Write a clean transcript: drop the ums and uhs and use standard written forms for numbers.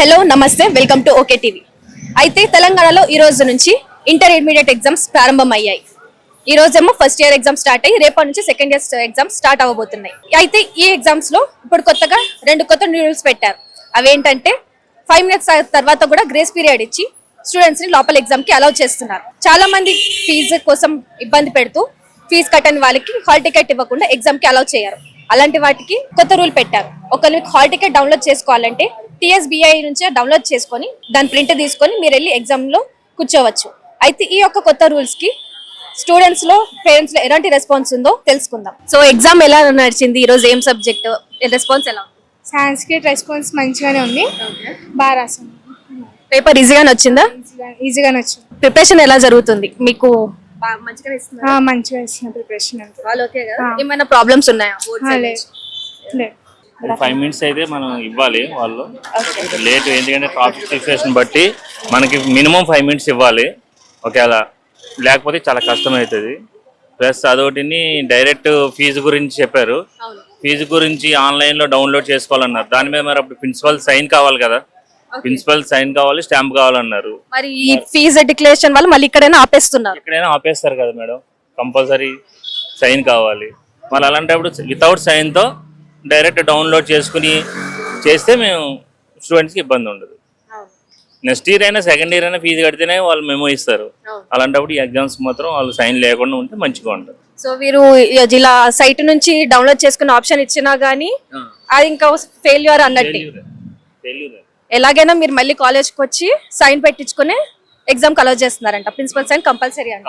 Hello నమస్తే welcome to okay TV. అయితే తెలంగాణలో ఈ రోజు నుంచి ఇంటర్మీడియట్ ఎగ్జామ్స్ ప్రారంభమయ్యాయి. ఈ రోజేమో ఫస్ట్ ఇయర్ ఎగ్జామ్ స్టార్ట్ అయ్యి రేపటి నుంచి సెకండ్ ఇయర్ ఎగ్జామ్స్ స్టార్ట్ అవ్వబోతున్నాయి. అయితే ఈ ఎగ్జామ్స్ లో ఇప్పుడు కొత్తగా రెండు కొత్త రూల్స్ పెట్టారు. అవేంటంటే 5 minutes తర్వాత కూడా గ్రేస్ పీరియడ్ ఇచ్చి స్టూడెంట్స్ ని లోపల ఎగ్జామ్ కి అలౌ చేస్తున్నారు. చాలా మంది ఫీజు కోసం ఇబ్బంది పెడుతూ ఫీజు కట్టని వాళ్ళకి హాల్ టికెట్ ఇవ్వకుండా ఎగ్జామ్ కి అలౌ చేయరు. అలాంటి వాటికి కొత్త రూల్ పెట్టారు. ఒకరికి హాల్ టికెట్ డౌన్లోడ్ చేసుకోవాలంటే TSBI నుంచి డౌన్లోడ్ చేసుకొని దాని ప్రింట్ తీసుకొని మీరు వెళ్ళి ఎగ్జామ్ లో కూర్చోవచ్చు. అయితే ఈ యొక్క కొత్త రూల్స్ కి స్టూడెంట్స్ లో పేరెంట్స్ లో ఎలాంటి రెస్పాన్స్ ఉందో తెలుసుకుందాం. సో ఎగ్జామ్ ఎలా నడిచింది, ఈ రోజు ఏం సబ్జెక్ట్, రెస్పాన్స్ ఎలా? సాంస్క్రిట్ రెస్పాన్స్ మంచిగానే ఉంది. బాగా రాసాను. పేపర్ ఈజీగానే వచ్చిందా? ఈజీగానే వచ్చింది. ప్రిపరేషన్ ఎలా జరుగుతుంది మీకు? మంచిగా ఇస్తున్నా ప్రిపరేషన్ అంతా. ఏమైనా ప్రాబ్లమ్స్ ఉన్నాయా? లేదు. 5 minutes అయితే మనం ఇవ్వాలి. వాళ్ళు లేట్ ఎందుకంటే ట్రాఫిక్ సిచ్యువేషన్ బట్టి మనకి మినిమం 5 minutes ఇవ్వాలి. ఒకవేళ లేకపోతే చాలా కష్టం అవుతుంది. ప్లస్ అదొకటిని డైరెక్ట్ ఫీజు గురించి చెప్పారు. ఫీజు గురించి ఆన్లైన్లో డౌన్లోడ్ చేసుకోవాలన్నారు. దాని మీద మరి అప్పుడు ప్రిన్సిపల్ సైన్ కావాలి కదా, ప్రిన్సిపల్ సైన్ కావాలి, స్టాంప్ కావాలన్నారు. మరి ఈ ఫీజు డిక్లరేషన్ వల్ల మళ్ళీ ఇక్కడైనా ఆపేస్తున్నారు. ఎక్కడైనా ఆపేస్తారు కదా మేడం, కంపల్సరీ సైన్ కావాలి. మళ్ళీ అలాంటప్పుడు వితౌట్ సైన్తో డైరెక్ట్ డౌన్లోడ్ చేసుకుని చేస్తే మేము స్టూడెంట్స్కి ఇబ్బంది ఉండదు. నెక్స్ట్ ఇయర్ అయినా సెకండ్ ఇయర్ అయినా ఫీజు కడితేనే వాళ్ళు మెమో ఇస్తారు. అలాంటప్పుడు ఈ ఎగ్జామ్స్ మాత్రం వాళ్ళు సైన్ లేకుండా ఉంటే మంచిగా ఉంటుంది. సో మీరు ఇలా సైట్ నుంచి డౌన్లోడ్ చేసుకునే ఆప్షన్ ఇచ్చినా గానీ అది ఇంకా ఫెయిల్యూర్ అన్నట్టు. ఎలాగైనా మీరు మళ్ళీ కాలేజ్కి వచ్చి సైన్ పెట్టించుకుని ఎగ్జామ్ అలౌ చేస్తున్నారంట. ప్రిన్సిపల్ సైన్ కంపల్సరీ అంట.